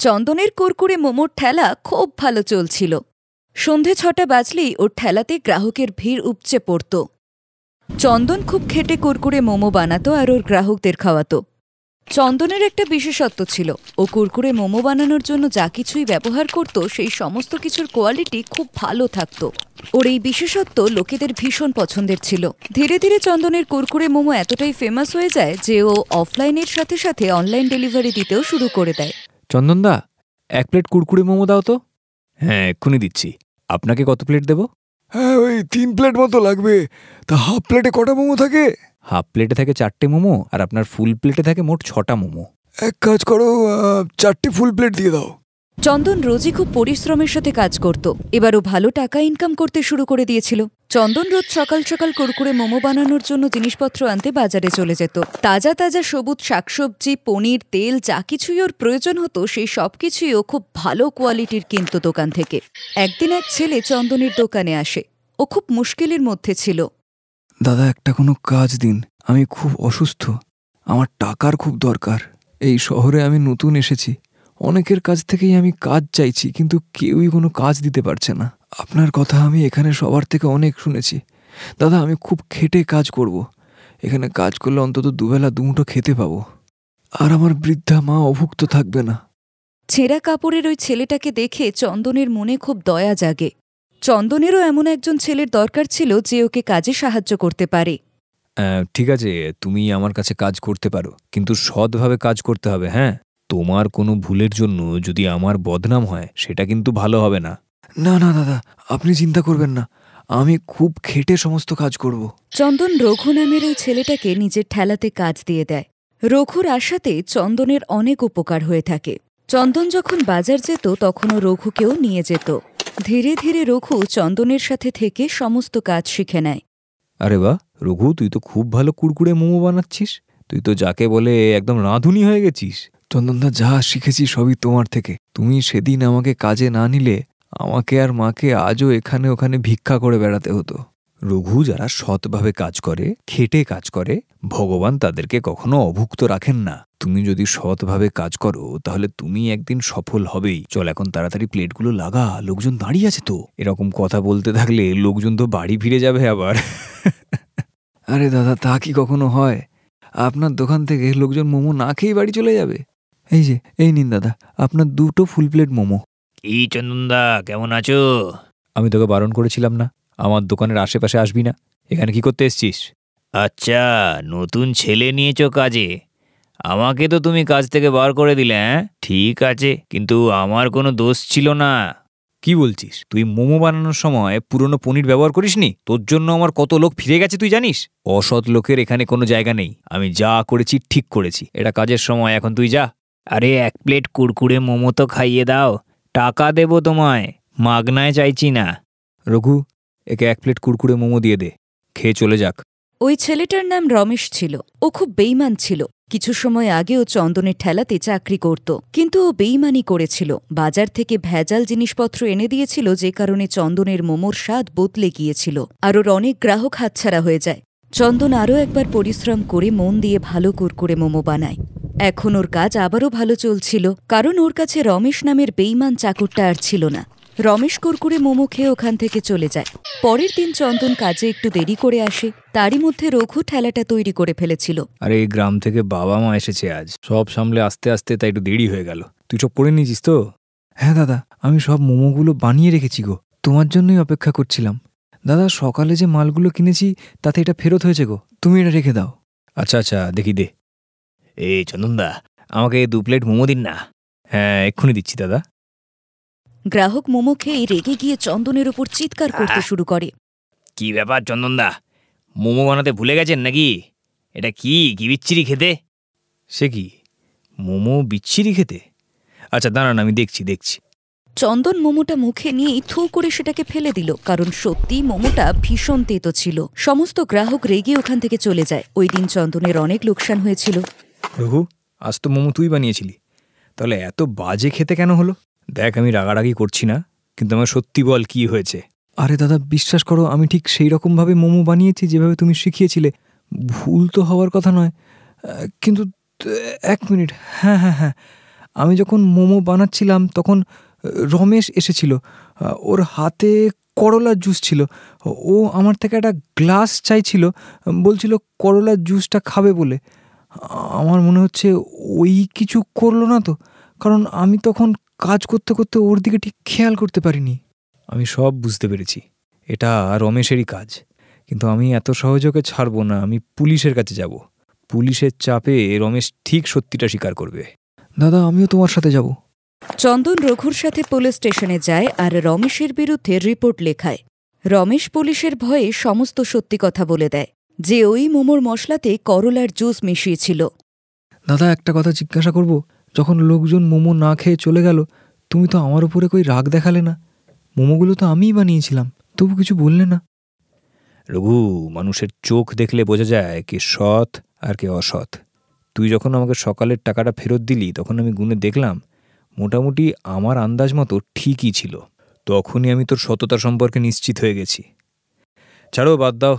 চন্দনের কুরকুরে মোমোর ঠেলা খুব ভালো চলছিল। সন্ধে ৬টা বাজলেই ওর ঠেলাতে গ্রাহকের ভিড় উপচে পড়ত। চন্দন খুব খেটে কুরকুরে মোমো বানাতো আর ওর গ্রাহকদের খাওয়াতো। চন্দনের একটা বিশেষত্ব ছিল, ও কুরকুরে মোমো বানানোর জন্য যা কিছুই ব্যবহার করত সেই সমস্ত কিছুর কোয়ালিটি খুব ভালো থাকত। ওর এই বিশেষত্ব লোকেদের ভীষণ পছন্দের ছিল। ধীরে ধীরে চন্দনের কুরকুরে মোমো এতটাই ফেমাস হয়ে যায় যে ও অফলাইনের সাথে সাথে অনলাইন ডেলিভারি দিতেও শুরু করে দেয়। চন্দনদা, 1 প্লেট কুরকুরে মোমো দাও তো। হ্যাঁ, এক্ষুনি দিচ্ছি। আপনাকে কত প্লেট দেব? হ্যাঁ, ওই 3 প্লেট মতো লাগবে। তা হাফ প্লেটে কটা মোমো থাকে? হাফ প্লেটে থাকে 4টে মোমো, আর আপনার ফুল প্লেটে থাকে মোট 6টা মোমো। এক কাজ করো, 4টে ফুল প্লেট দিয়ে দাও। চন্দন রোজই খুব পরিশ্রমের সাথে কাজ করত। এবারও ভালো টাকা ইনকাম করতে শুরু করে দিয়েছিল। চন্দন রোজ সকাল সকাল কুরকুরে মোমো বানানোর জন্য জিনিসপত্র আনতে বাজারে চলে যেত। তাজা তাজা সবুজ শাকসবজি, পনির, তেল যা কিছুই ওর প্রয়োজন হতো সেই সব কিছুই ও খুব ভালো কোয়ালিটির কিনত দোকান থেকে। একদিন এক ছেলে চন্দনের দোকানে আসে। ও খুব মুশকিলের মধ্যে ছিল। দাদা, একটা কোনো কাজ দিন, আমি খুব অসুস্থ, আমার টাকার খুব দরকার। এই শহরে আমি নতুন এসেছি, অনেকের কাছ থেকেই আমি কাজ চাইছি, কিন্তু কেউই কোনো কাজ দিতে পারছে না। আপনার কথা আমি এখানে সবার থেকে অনেক শুনেছি। দাদা, আমি খুব খেটে কাজ করব। এখানে কাজ করলে অন্তত দুবেলা দুমুঠো খেতে পাবো, আর আমার বৃদ্ধা মা অভুক্ত থাকবে না। ছেঁড়া কাপড়ের ওই ছেলেটাকে দেখে চন্দনের মনে খুব দয়া জাগে। চন্দনেরও এমন একজন ছেলের দরকার ছিল যে ওকে কাজে সাহায্য করতে পারে। ঠিক আছে, তুমি আমার কাছে কাজ করতে পারো, কিন্তু সৎভাবে কাজ করতে হবে। হ্যাঁ, তোমার কোনো ভুলের জন্য যদি আমার বদনাম হয় সেটা কিন্তু ভালো হবে না। না না দাদা, আপনি চিন্তা করবেন না, আমি খুব খেটে সমস্ত কাজ করব। চন্দন রঘু নামের ওই ছেলেটাকে নিজের ঠেলাতে কাজ দিয়ে দেয়। রঘুর আশাতে চন্দনের অনেক উপকার হয়ে থাকে। চন্দন যখন বাজার যেত তখনও রঘুকেও নিয়ে যেত। ধীরে ধীরে রঘু চন্দনের সাথে থেকে সমস্ত কাজ শিখে নেয়। আরে বাহ রঘু, তুই তো খুব ভালো কুরকুরে মোমো বানাচ্ছিস। তুই তো যাকে বলে একদম রাঁধুনি হয়ে গেছিস। চন্দনদা, যা শিখেছি সবই তোমার থেকে। তুমি সেদিন আমাকে কাজে না নিলে আমাকে আর মাকে আজও এখানে ওখানে ভিক্ষা করে বেড়াতে হতো। রঘু, যারা সৎভাবে কাজ করে, খেটে কাজ করে, ভগবান তাদেরকে কখনো অভুক্ত রাখেন না। তুমি যদি সৎভাবে কাজ করো তাহলে তুমি একদিন সফল হবেই। চল এখন তাড়াতাড়ি প্লেটগুলো লাগা, লোকজন দাঁড়িয়ে আছে তো। এরকম কথা বলতে থাকলে লোকজন তো বাড়ি ফিরে যাবে আবার। আরে দাদা, তা কি কখনো হয়? আপনার দোকান থেকে লোকজন মোমো না খেয়েই বাড়ি চলে যাবে? এই নিন দাদা, আপনার 2টো ফুল প্লেট মোমো। কি চন্দনদা, কেমন আছো? আমি তোকে বারণ করেছিলাম না আমার দোকানের আশেপাশে আসবি না? এখানে কি করতে এসছিস? আচ্ছা, নতুন ছেলে নিয়েছো কাজে, আমাকে তো তুমি কাজ থেকে বার করে দিলে। হ্যাঁ ঠিক আছে, কিন্তু আমার কোনো দোষ ছিল না। কি বলছিস? তুই মোমো বানানোর সময় পুরনো পনির ব্যবহার করিসনি? তোর জন্য আমার কত লোক ফিরে গেছে তুই জানিস? অসৎ লোকের এখানে কোনো জায়গা নেই। আমি যা করেছি ঠিক করেছি। এটা কাজের সময়, এখন তুই যা। আরে 1 প্লেট কুরকুরে মোমো তো খাইয়ে দাও, টাকা দেবো তোমায়, মাগনায় চাইছি না। রঘু, একে 1 প্লেট কুরকুরে মোমো দিয়ে দে, খেয়ে চলে যাক। ওই ছেলেটার নাম রমেশ ছিল। ও খুব বেইমান ছিল। কিছু সময় আগেও চন্দনের ঠেলাতে চাকরি করত, কিন্তু ও বেইমানি করেছিল। বাজার থেকে ভেজাল জিনিসপত্র এনে দিয়েছিল, যে কারণে চন্দনের মোমোর স্বাদ বদলে গিয়েছিল, আর ওর অনেক গ্রাহক হাতছাড়া হয়ে যায়। চন্দন আরও একবার পরিশ্রম করে মন দিয়ে ভালো কুরকুরে মোমো বানায়। এখন ওর কাজ আবারও ভালো চলছিল, কারণ ওর কাছে রমেশ নামের বেইমান চাকরটা আর ছিল না। রমেশ কুরকুরে মোমো খেয়ে ওখান থেকে চলে যায়। পরের দিন চন্দন কাজে একটু দেরি করে আসে। তারই মধ্যে রঘু ঠেলাটা তৈরি করে ফেলেছিল। আরে এই গ্রাম থেকে বাবা মা এসেছে আজ, সব সামলে আস্তে আস্তে তাই একটু দেরি হয়ে গেল। তুই সব করে নিয়েছিস তো? হ্যাঁ দাদা, আমি সব মোমোগুলো বানিয়ে রেখেছি গো, তোমার জন্যই অপেক্ষা করছিলাম। দাদা, সকালে যে মালগুলো কিনেছি তাতে এটা ফেরত হয়েছে গো, তুমি এটা রেখে দাও। আচ্ছা আচ্ছা, দেখি দে। এই চন্দনদা, আমাকে 2 প্লেট মোমো দিন না। হ্যাঁ, এক্ষুনি দিচ্ছি দাদা। গ্রাহক মোমো খেয়ে রেগে গিয়ে চন্দনের ওপর চিৎকার করতে শুরু করে। কি ব্যাপার চন্দনদা, মোমো বানাতে ভুলে গেছেন নাকি? এটা কি বিচ্ছিরি খেতে? সে কি, মোমো বিচ্ছিরি খেতে? আচ্ছা দাঁড়ান, আমি দেখছি। চন্দন মোমোটা মুখে নিয়েই থু করে সেটাকে ফেলে দিল, কারণ সত্যিই মোমোটা ভীষণ তেতো ছিল। সমস্ত গ্রাহক রেগে ওখান থেকে চলে যায়। ওই দিন চন্দনের অনেক লোকসান হয়েছিল। রঘু, আজ তো মোমো তুই বানিয়েছিলি, তাহলে এত বাজে খেতে কেন হলো? দেখ, আমি রাগারাগি করছি না, কিন্তু আমার সত্যি বল কি হয়েছে? আরে দাদা, বিশ্বাস করো, আমি ঠিক সেই রকমভাবে মোমো বানিয়েছি যেভাবে তুমি শিখিয়েছিলে। ভুল তো হওয়ার কথা নয়, কিন্তু 1 মিনিট। হ্যাঁ, আমি যখন মোমো বানাচ্ছিলাম তখন রমেশ এসেছিল। ওর হাতে করলার জুস ছিল। ও আমার থেকে একটা গ্লাস চাইছিল, বলছিল করলার জুসটা খাবে বলে। আমার মনে হচ্ছে ওই কিছু করলো না তো, কারণ আমি তখন কাজ করতে করতে ওর দিকে ঠিক খেয়াল করতে পারিনি। আমি সব বুঝতে পেরেছি, এটা রমেশেরই কাজ, কিন্তু আমি এত সহজে ওকে ছাড়বো না। আমি পুলিশের কাছে যাব। পুলিশের চাপে রমেশ ঠিক সত্যিটা স্বীকার করবে। দাদা, আমিও তোমার সাথে যাব। চন্দন রঘুর সাথে পুলিশ স্টেশনে যায় আর রমেশের বিরুদ্ধে রিপোর্ট লেখায়। রমেশ পুলিশের ভয়ে সমস্ত সত্যি কথা বলে দেয় যে ওই মোমোর মশলাতে করলার জুস মিশিয়েছিল। দাদা, একটা কথা জিজ্ঞাসা করব? যখন লোকজন মোমো না খেয়ে চলে গেল, তুমি তো আমার উপরে কই রাগ দেখালে না? মোমোগুলো তো আমিই বানিয়েছিলাম, তবু কিছু বললে না। রঘু, মানুষের চোখ দেখলে বোঝা যায় কে সৎ আর কে অসৎ। তুই যখন আমাকে সকালের টাকাটা ফেরত দিলি তখন আমি গুনে দেখলাম মোটামুটি আমার আন্দাজ মতো ঠিকই ছিল। তখনই আমি তোর সততা সম্পর্কে নিশ্চিত হয়ে গেছি। ছাড়ো, বাদ দাও।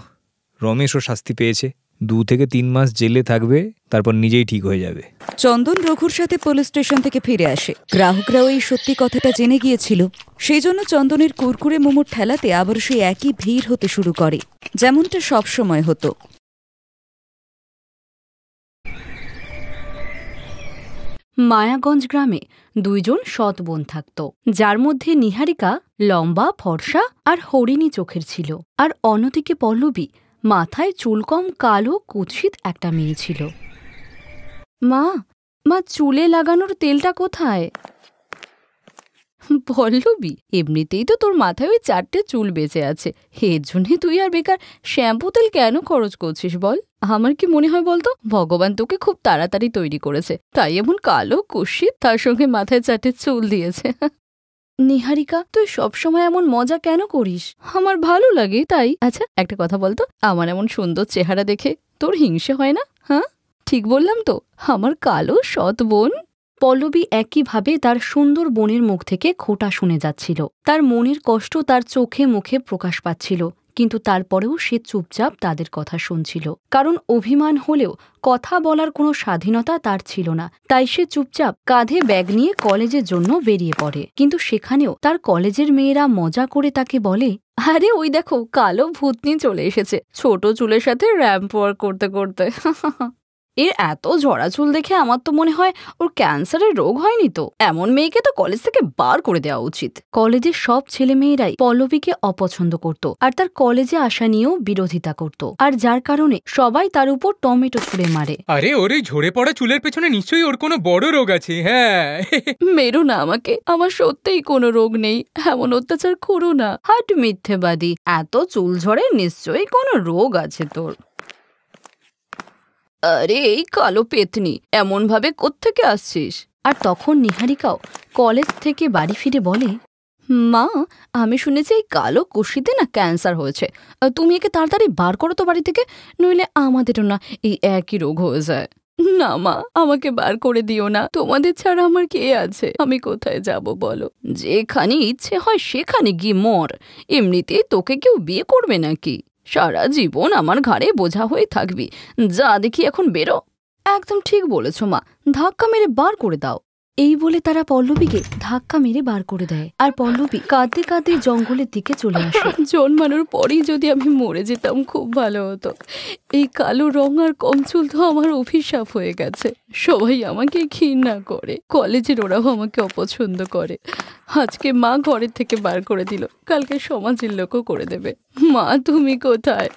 রমেশও শাস্তি পেয়েছে, 2 থেকে 3 মাস জেলে থাকবে, তারপর নিজেই ঠিক হয়ে যাবে। চন্দন রঘুর সাথে পুলিশ স্টেশন থেকে ফিরে আসে। গ্রাহকরাও এই সত্যি কথাটা জেনে গিয়েছিল, সেই জন্য চন্দনের কুরকুরে মোমোর ঠেলাতে আবার সেই একই ভিড় হতে শুরু করে, যেমনটা সবসময় হতো। মায়াগঞ্জ গ্রামে 2 জন সৎ বোন থাকত, যার মধ্যে নিহারিকা লম্বা ফর্সা আর হরিণী চোখের ছিল, আর অন্যদিকে পল্লবী মাথায় চুলকম কালো কুৎসিত একটা মেয়ে ছিল। মা, চুলে লাগানোর তেলটা কোথায়? পল্লবী, এমনিতেই তো তোর মাথায় ওই 4টে চুল বেঁচে আছে, এর জন্যে তুই আর বেকার শ্যাম্পু তেল কেন খরচ করছিস বল? আমার কি মনে হয় বলতো, ভগবান তোকে খুব তাড়াতাড়ি তৈরি করেছে, তাই এমন কালো কুৎসিত তার সঙ্গে মাথায় 4টে চুল দিয়েছে। নিহারিকা, তুই সবসময় এমন মজা কেন করিস? আমার ভালো লাগে তাই। আচ্ছা, একটা কথা বলতো, আমার এমন সুন্দর চেহারা দেখে তোর হিংসে হয় না? হ্যাঁ, ঠিক বললাম তো? আমার কালো সৎ বোন। পল্লবী একইভাবে তার সুন্দর বোনের মুখ থেকে খোঁটা শুনে যাচ্ছিল। তার মনের কষ্ট তার চোখে মুখে প্রকাশ পাচ্ছিল, কিন্তু তারপরেও সে চুপচাপ তাদের কথা শুনছিল, কারণ অভিমান হলেও কথা বলার কোনো স্বাধীনতা তার ছিল না। তাই সে চুপচাপ কাঁধে ব্যাগ নিয়ে কলেজের জন্য বেরিয়ে পড়ে। কিন্তু সেখানেও তার কলেজের মেয়েরা মজা করে তাকে বলে, আরে ওই দেখো, কালো ভূতনি চলে এসেছে ছোট চুলের সাথে র্যাম্প ওয়ার্ক করতে করতে। এর এত ঝরা চুল দেখে আমার তো মনে হয় ওর ক্যান্সারের রোগ হয়নি তো। এমন মেয়েকে তো কলেজ থেকে বার করে দেওয়া উচিত। কলেজের সব ছেলে মেয়েরাই পল্লবীকে অপছন্দ করত আর তার কলেজে আসা নিয়েও বিরোধিতা করত, আর যার কারণে সবাই তার উপর টমেটো ছুঁড়ে মারে। আরে ওর এই ঝরে পড়া চুলের পেছনে নিশ্চয়ই ওর কোনো বড় রোগ আছে। হ্যাঁ, মেরো না আমাকে, আমার সত্যিই কোনো রোগ নেই, এমন অত্যাচার করো না। হাট মিথ্যেবাদী, এত চুল ঝরে, নিশ্চয়ই কোনো রোগ আছে তোর। আরে এই কালো পেতনি, এমন ভাবে কোত্থেকে আসছিস? আর তখন নিহারিকাও কলেজ থেকে বাড়ি ফিরে বলে, মা, আমি শুনেছি এই কালো কুশিতে না ক্যান্সার হয়েছে, তুমি একে তাড়াতাড়ি বার করো তো বাড়ি থেকে, নইলে আমাদেরও না এই একই রোগ হয়ে যায়। না মা, আমাকে বার করে দিও না, তোমাদের ছাড়া আমার কে আছে? আমি কোথায় যাব বলো? যেখানে ইচ্ছে হয় সেখানে গিয়ে মর, এমনিতেই তোকে কেউ বিয়ে করবে নাকি? সারা জীবন আমার ঘাড়ে বোঝা হয়ে থাকবি, যা দেখি এখন বেরো। একদম ঠিক বলেছ মা, ধাক্কা মেরে বার করে দাও। এই বলে তারা পল্লবীকে ধাক্কা মেরে বার করে দেয়, আর পল্লবী কাঁদতে কাঁদতে জঙ্গলের দিকে চলে আসে। জন্মানোর পরেই যদি আমি মরে যেতাম খুব ভালো হতো। এই কালো রং আর কম চুল তো আমার অভিশাপ হয়ে গেছে। সবাই আমাকে ঘৃণা করে, কলেজের ওরাও আমাকে অপছন্দ করে। আজকে মা ঘরের থেকে বার করে দিল, কালকে সমাজের লোকও করে দেবে। মা, তুমি কোথায়?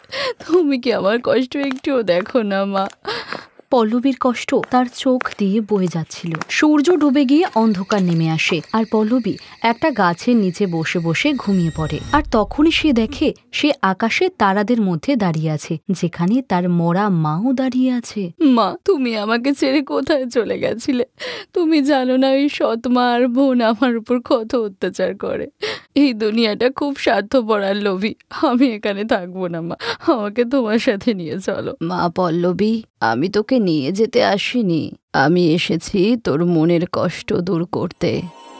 তুমি কি আমার কষ্ট একটুও দেখো না মা? পল্লবীর কষ্ট তার চোখ দিয়ে বয়ে যাচ্ছিল। সূর্য ডুবে গিয়ে অন্ধকার নেমে আসে, আর পল্লবী একটা গাছের নিচে বসে বসে ঘুমিয়ে পড়ে। আর তখনই সে দেখে সে আকাশে তারাদের মধ্যে দাঁড়িয়ে আছে, যেখানে তার মরা মাও দাঁড়িয়ে আছে। মা, তুমি আমাকে ছেড়ে কোথায় চলে গেছিলে? তুমি জানো না ওই সৎ মা আর বোন আমার উপর কত অত্যাচার করে। এই দুনিয়াটা খুব স্বার্থপর আর লোভী, আমি এখানে থাকবো না মা, আমাকে তোমার সাথে নিয়ে চলো। মা পল্লবী, আমি তোকে নিয়ে যেতে আসিনি, আমি এসেছি তোর মনের কষ্ট দূর করতে।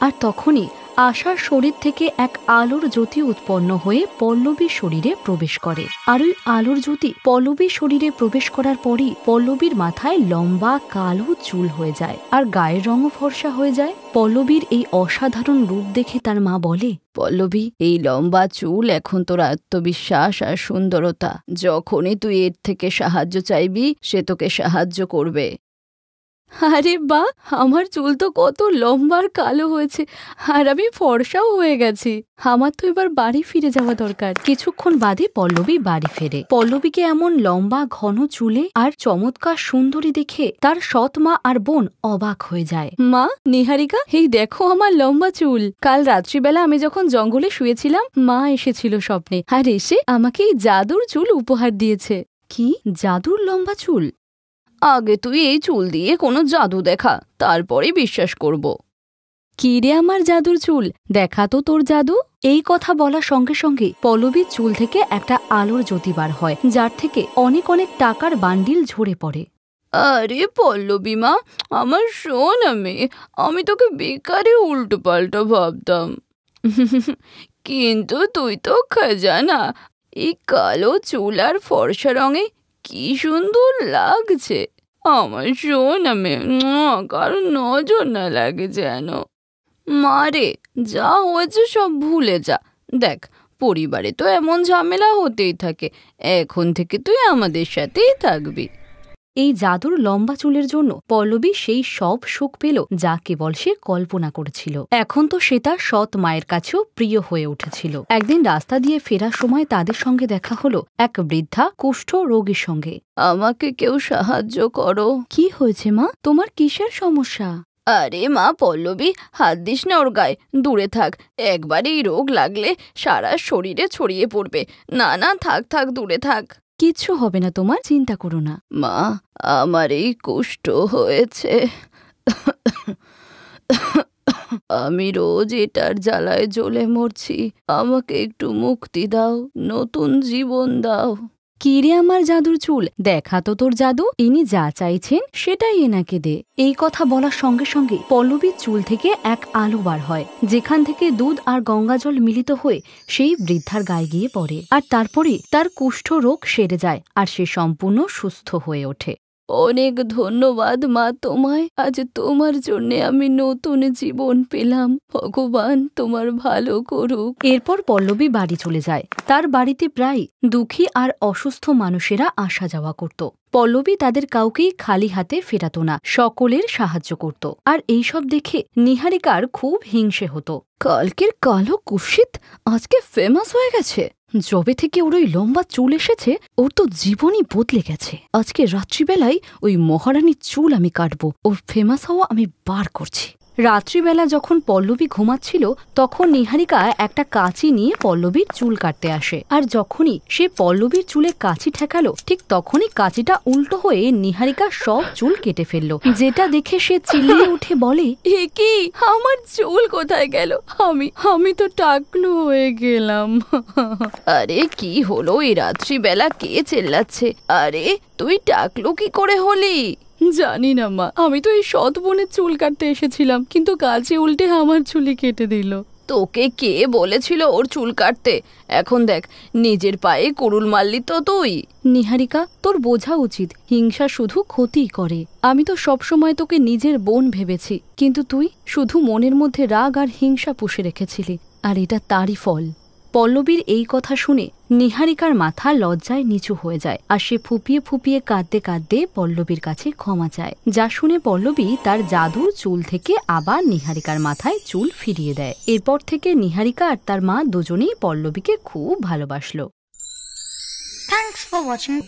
আর তখনই আশার শরীর থেকে এক আলোর জ্যোতি উৎপন্ন হয়ে পল্লবীর শরীরে প্রবেশ করে। আর ওই আলোর জ্যোতি পল্লবীর শরীরে প্রবেশ করার পরই পল্লবীর মাথায় লম্বা কালো চুল হয়ে যায় আর গায়ের রঙও ফর্সা হয়ে যায়। পল্লবীর এই অসাধারণ রূপ দেখে তার মা বলে, পল্লবী, এই লম্বা চুল এখন তোর আত্মবিশ্বাস আর সুন্দরতা। যখনই তুই এর থেকে সাহায্য চাইবি সে তোকে সাহায্য করবে। আরে বাহ, আমার চুল তো কত লম্বা আর কালো হয়েছে, আর আমি ফর্সাও হয়ে গেছি। আমার তো এবার বাড়ি ফিরে যাওয়া দরকার। কিছুক্ষণ বাদে পল্লবী বাড়ি ফেরে। পল্লবীকে এমন লম্বা ঘন চুলে আর চমৎকার সুন্দরী দেখে তার সৎ মা আর বোন অবাক হয়ে যায়। মা, নিহারিকা, এই দেখো আমার লম্বা চুল। কাল রাত্রিবেলা আমি যখন জঙ্গলে শুয়েছিলাম মা এসেছিল স্বপ্নে, আর এসে আমাকে এই জাদুর চুল উপহার দিয়েছে। কি জাদুর লম্বা চুল? আগে তুই এই চুল দিয়ে কোনো জাদু দেখা, তারপরে বিশ্বাস করব। কি রে আমার জাদুর চুল, দেখা তো তোর জাদু। এই কথা বলার সঙ্গে সঙ্গে পল্লবীর চুল থেকে একটা আলোর জ্যোতি বার হয়, যার থেকে অনেক অনেক টাকার বান্ডিল ঝরে পড়ে। আরে পল্লবী মা, আমার সোনা মেয়ে, আমি তোকে বেকারে উল্টো পাল্টা ভাবতাম, কিন্তু তুই তো খাজানা। এই কালো চুল আর ফর্সা রঙে কি সুন্দর লাগছে আমার সোনা মেয়ে, কারণ নজর না লাগে যেন। মারে, যা হয়েছে সব ভুলে যা। দেখ, পরিবারে তো এমন ঝামেলা হতেই থাকে, এখন থেকে তুই আমাদের সাথেই থাকবি। এই জাদুর লম্বা চুলের জন্য পল্লবী সেই সব সুখ পেল যা কেবল সে কল্পনা করেছিল। এখন তো সে তার সৎ মায়ের কাছেও প্রিয় হয়ে উঠেছিল। একদিন রাস্তা দিয়ে ফেরার সময় তাদের সঙ্গে দেখা হলো এক বৃদ্ধা কুষ্ঠ রোগীর সঙ্গে। আমাকে কেউ সাহায্য করো। কি হয়েছে মা, তোমার কিসের সমস্যা? আরে মা পল্লবী, হাত দিস না ওর গায়ে, দূরে থাক। একবার এই রোগ লাগলে সারা শরীরে ছড়িয়ে পড়বে। না না, থাক থাক, দূরে থাক। কিচ্ছু হবে না তোমার, চিন্তা করো না। মা, আমার এই কুষ্ঠ হয়েছে, আমি রোজ এটার জ্বালায় জ্বলে মরছি। আমাকে একটু মুক্তি দাও, নতুন জীবন দাও। কিরে আমার জাদুর চুল, দেখা তো তোর জাদু। ইনি যা চাইছেন সেটাই এনাকে দে। এই কথা বলার সঙ্গে সঙ্গে পল্লবীর চুল থেকে এক আলো বার হয়, যেখান থেকে দুধ আর গঙ্গাজল মিলিত হয়ে সেই বৃদ্ধার গায়ে গিয়ে পড়ে। আর তারপরে তার কুষ্ঠ রোগ সেরে যায় আর সে সম্পূর্ণ সুস্থ হয়ে ওঠে। অনেক ধন্যবাদ মা তোমায়, আজ তোমার জন্য আমি নতুন জীবন পেলাম। ভগবান তোমার ভালো করুক। এরপর পল্লবী বাড়ি চলে যায়। তার বাড়িতে প্রায় দুঃখী আর অসুস্থ মানুষেরা আসা যাওয়া করত। পল্লবী তাদের কাউকেই খালি হাতে ফেরাতো না, সকলের সাহায্য করত। আর এইসব দেখে নিহারিকার খুব হিংসে হতো। কালকের কালো কুৎসিত আজকে ফেমাস হয়ে গেছে। যবে থেকে ওর ওই লম্বা চুল এসেছে ওর তো জীবনই বদলে গেছে। আজকে রাত্রিবেলায় ওই মহারানীর চুল আমি কাটবো, ওর ফেমাস হওয়া আমি বার করছি। রাত্রিবেলা যখন পল্লবী ঘুমাচ্ছিল তখন নিহারিকা একটা কাঁচি নিয়ে পল্লবীর চুল কাটতে আসে। আর যখনই সে পল্লবীর চুলে কাঁচি ঠেকালো ঠিক তখনই কাঁচিটা উল্টো হয়ে নিহারিকা সব চুল কেটে ফেললো, যেটা দেখে সে চিল্লিয়ে উঠে বলে, এ কি, আমার চুল কোথায় গেল? আমি তো টাকলু হয়ে গেলাম। আরে কি হলো, এই রাত্রিবেলা কে চেল্লাচ্ছে? আরে তুই টাকলু কি করে হলি? জানি না মা, আমি তো এই সৎ বোনের চুল কাটতে এসেছিলাম, কিন্তু কাছে উল্টে আমার চুলি কেটে দিল। তোকে কে বলেছিল ওর চুল কাটতে? এখন দেখ, নিজের পায়ে কুড়ুল মারলি তো তুই। নিহারিকা, তোর বোঝা উচিত, হিংসা শুধু ক্ষতিই করে। আমি তো সবসময় তোকে নিজের বোন ভেবেছি, কিন্তু তুই শুধু মনের মধ্যে রাগ আর হিংসা পুষে রেখেছিলি, আর এটা তারই ফল। পল্লবীর এই কথা শুনে নিহারিকার মাথা লজ্জায় নিচু হয়ে যায়, আর সে ফুপিয়ে ফুপিয়ে কাঁদতে কাঁদতে পল্লবীর কাছে ক্ষমা চায়। যা শুনে পল্লবী তার জাদুর চুল থেকে আবার নিহারিকার মাথায় চুল ফিরিয়ে দেয়। এরপর থেকে নিহারিকা আর তার মা দুজনেই পল্লবীকে খুব ভালোবাসলো। Thanks for watching.